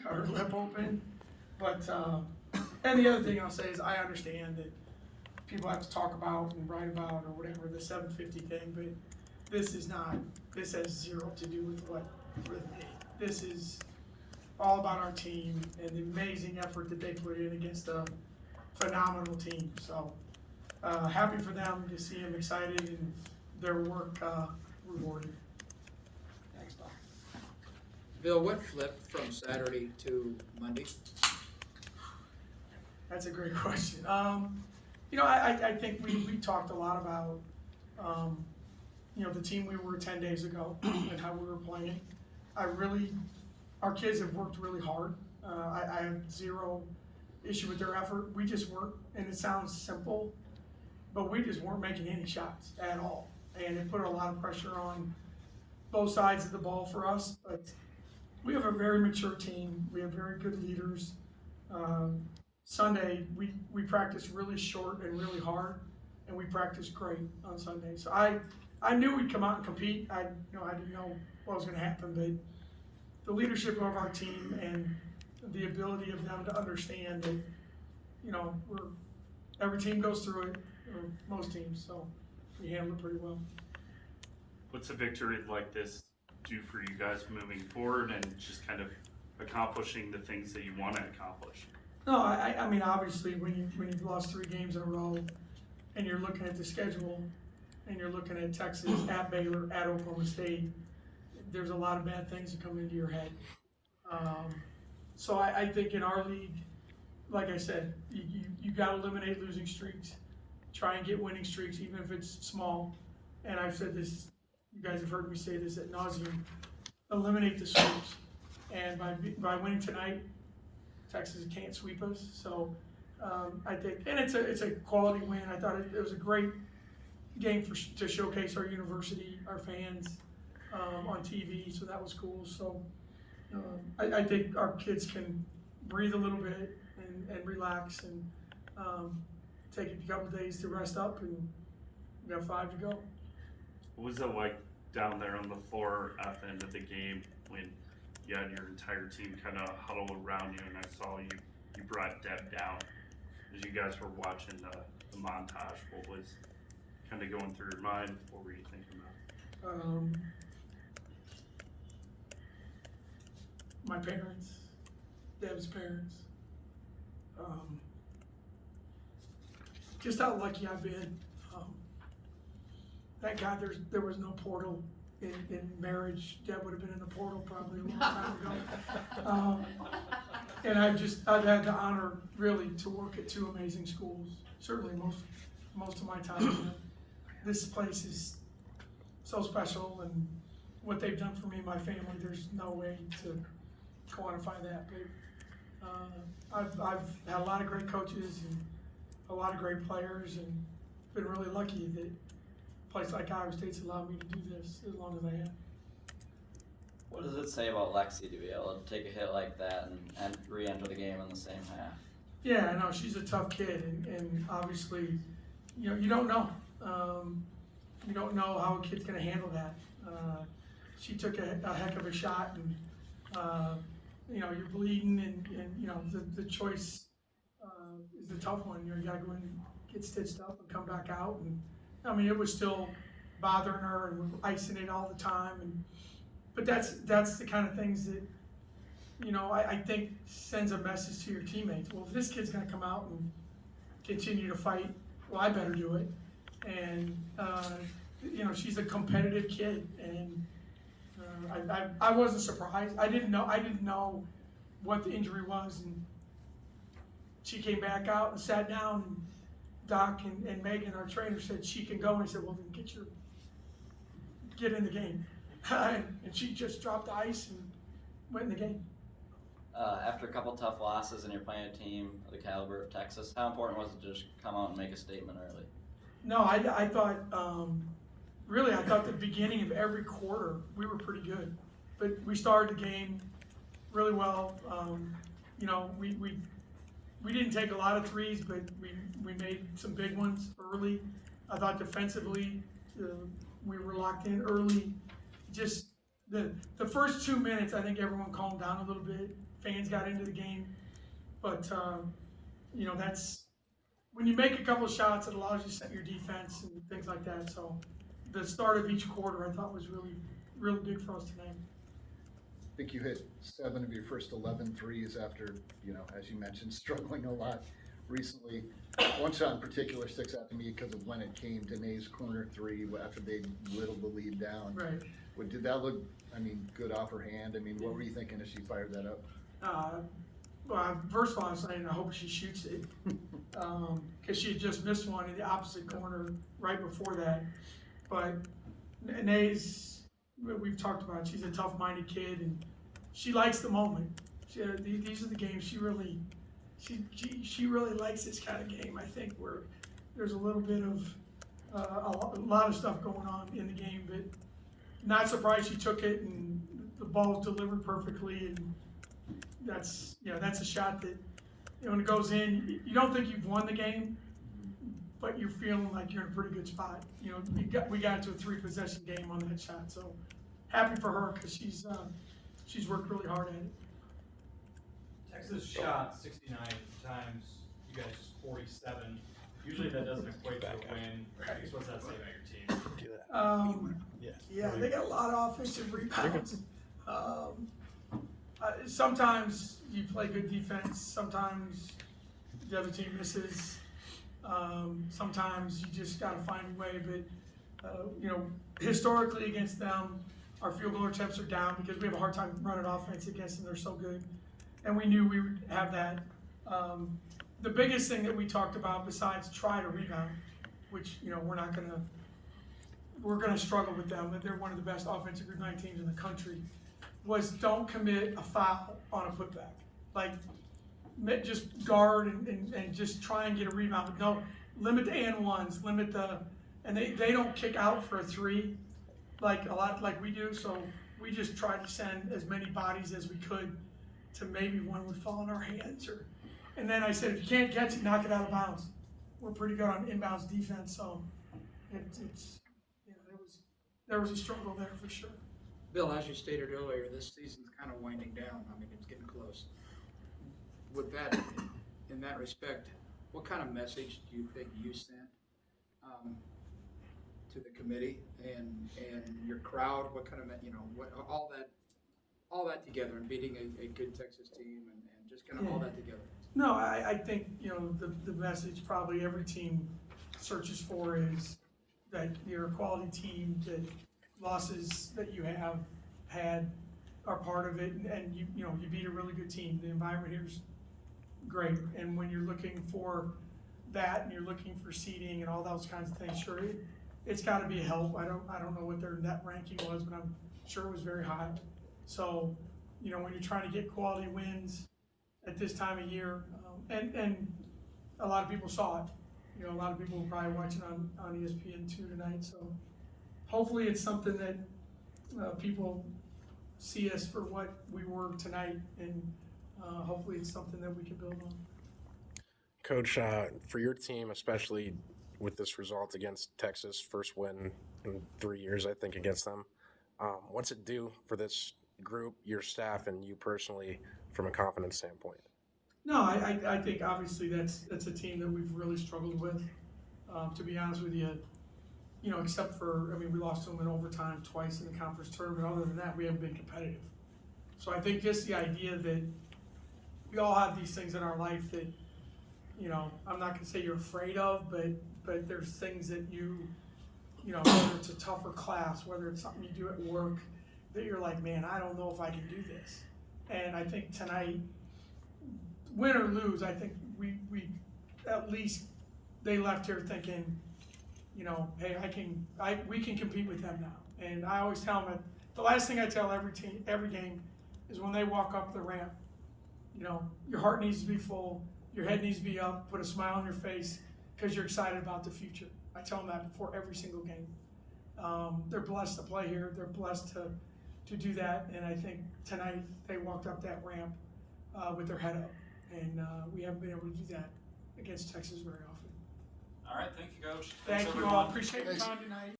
her lip open. But, and the other thing I'll say is I understand that people have to talk about and write about or whatever, the 750 thing, but this has zero to do with me. This is all about our team and the amazing effort that they put in against a phenomenal team. So happy for them to see them excited and their work rewarded. Thanks, Bob. Bill, what flipped from Saturday to Monday? That's a great question. I think we talked a lot about, the team we were 10 days ago and how we were playing. Our kids have worked really hard. I have zero issue with their effort. We just weren't, and it sounds simple, but we just weren't making any shots at all. And it put a lot of pressure on both sides of the ball for us. But we have a very mature team. We have very good leaders. Sunday, we practiced really short and really hard, and we practiced great on Sunday. So I knew we'd come out and compete. I didn't know what was going to happen, but the leadership of our team and the ability of them to understand that, every team goes through it, or most teams, so we handled it pretty well. What's a victory like this do for you guys moving forward and just kind of accomplishing the things that you want to accomplish? No, I mean, obviously, when you've lost 3 games in a row, and you're looking at the schedule, and you're looking at Texas, at Baylor, at Oklahoma State, there's a lot of bad things that come into your head. So I think in our league, like I said, you got to eliminate losing streaks. Try and get winning streaks, even if it's small. And I've said this, you guys have heard me say this ad nauseum. Eliminate the sweeps. And by winning tonight, Texas can't sweep us. So I think, and it's a quality win. I thought it was a great game to showcase our university, our fans on TV. So that was cool. So I think our kids can breathe a little bit and relax and take a couple of days to rest up, and we got 5 to go. What was it like down there on the floor at the end of the game when you had your entire team kind of huddle around you, and I saw you brought Deb down as you guys were watching the montage? What was kind of going through your mind? What were you thinking about? My parents, Deb's parents, just how lucky I've been. Thank God there was no portal in marriage. Deb would have been in the portal probably a long time ago. And I've had the honor really to work at 2 amazing schools. Certainly most of my time. This place is so special, and what they've done for me and my family, there's no way to quantify that. But I've had a lot of great coaches and a lot of great players, and been really lucky that a place like Iowa State's allowed me to do this as long as I have. What does it say about Lexi to be able to take a hit like that and re-enter the game in the same half? Yeah, I know she's a tough kid, and obviously, you don't know. You don't know how a kid's going to handle that. She took a heck of a shot, and you're bleeding, and the choice is the tough one. You got to go in and get stitched up and come back out. And I mean, it was still bothering her, and we're icing it all the time. But that's the kind of things that I think sends a message to your teammates. Well, if this kid's going to come out and continue to fight, well, I better do it. And she's a competitive kid, and I wasn't surprised. I didn't know what the injury was, and she came back out and sat down, and Doc and Megan, our trainer, said she can go, and I said, well, then get in the game. And she just dropped the ice and went in the game. After a couple tough losses and you're playing a team of the caliber of Texas, how important was it to just come out and make a statement early? No, I thought, I thought the beginning of every quarter we were pretty good. But we started the game really well. We didn't take a lot of threes, but we made some big ones early. I thought defensively we were locked in early. Just the first 2 minutes, I think everyone calmed down a little bit. Fans got into the game, but you know, that's when you make a couple of shots, it allows you to set your defense and things like that. So the start of each quarter, I thought was really big for us tonight. I think you hit 7 of your first 11 threes after, you know, as you mentioned, struggling a lot recently. One shot in particular sticks out to me because of when it came, Danae's corner three after they whittled the lead down. Right. Did that look, I mean, good off her hand? I mean, what were you thinking as she fired that up? Well, first of all, I'm saying I hope she shoots it, because she had just missed one in the opposite corner right before that. But Danae's, we've talked about, she's a tough-minded kid, and she likes the moment. These are the games she really likes this kind of game. I think where there's a little bit of a lot of stuff going on in the game, but not surprised she took it, and the ball was delivered perfectly, and that's a shot that, you know, when it goes in, you don't think you've won the game, but you're feeling like you're in a pretty good spot. You know, we got to a 3-possession game on that shot, so happy for her because she's worked really hard at it. Texas shot 69 times, you guys just 47. Usually that doesn't equate to a win. I guess what's that say about your team? Yeah, they got a lot of offensive rebounds. Sometimes you play good defense, sometimes the other team misses, sometimes you just gotta find a way, but you know, historically against them, our field goal attempts are down because we have a hard time running offense against them, they're so good. And we knew we would have that. The biggest thing that we talked about besides try to rebound, which, you know, we're gonna struggle with them, but they're one of the best offensive rebounding teams in the country, was don't commit a foul on a putback. Like, just guard and just try and get a rebound. But no, limit the and ones, and they don't kick out for a three like a lot like we do. So we just tried to send as many bodies as we could to maybe one would fall in our hands. And then I said, if you can't catch it, knock it out of bounds. We're pretty good on inbounds defense, so it's you know, there was a struggle there for sure. Bill, as you stated earlier, this season's kind of winding down. I mean, it's getting close. With that, in that respect, what kind of message do you think you sent to the committee and your crowd? What kind of, you know, what all that together and beating a good Texas team and just kind of all that together? No, I think, you know, the message probably every team searches for is that you're a quality team, that losses that you have had are part of it, and you know, you beat a really good team. The environment here's great, and when you're looking for that and you're looking for seeding and all those kinds of things, sure, it's got to be a help. I don't know what their net ranking was, but I'm sure it was very high. So, you know, when you're trying to get quality wins at this time of year, and a lot of people saw it. You know, a lot of people were probably watching on ESPN2 tonight. So hopefully it's something that people see us for what we were tonight, and hopefully it's something that we can build on. Coach, for your team, especially with this result against Texas, first win in 3 years, I think, against them, what's it do for this group, your staff, and you personally from a confidence standpoint? No, I think obviously that's a team that we've really struggled with. To be honest with you, you know, except for, I mean, we lost to them in overtime twice in the conference tournament. Other than that, we haven't been competitive. So I think just the idea that we all have these things in our life that, you know, I'm not gonna say you're afraid of, but there's things that you know, whether it's a tougher class, whether it's something you do at work, that you're like, man, I don't know if I can do this. And I think tonight, win or lose, I think we at least they left here thinking, you know, hey, we can compete with them now. And I always tell them, the last thing I tell every team, every game, is when they walk up the ramp, you know, your heart needs to be full, your head needs to be up, put a smile on your face, because you're excited about the future. I tell them that before every single game. They're blessed to play here. They're blessed to do that. And I think tonight they walked up that ramp with their head up. And we haven't been able to do that against Texas very often. All right, thank you, Coach. Thank Thanks, you all. everyone. Appreciate your time tonight.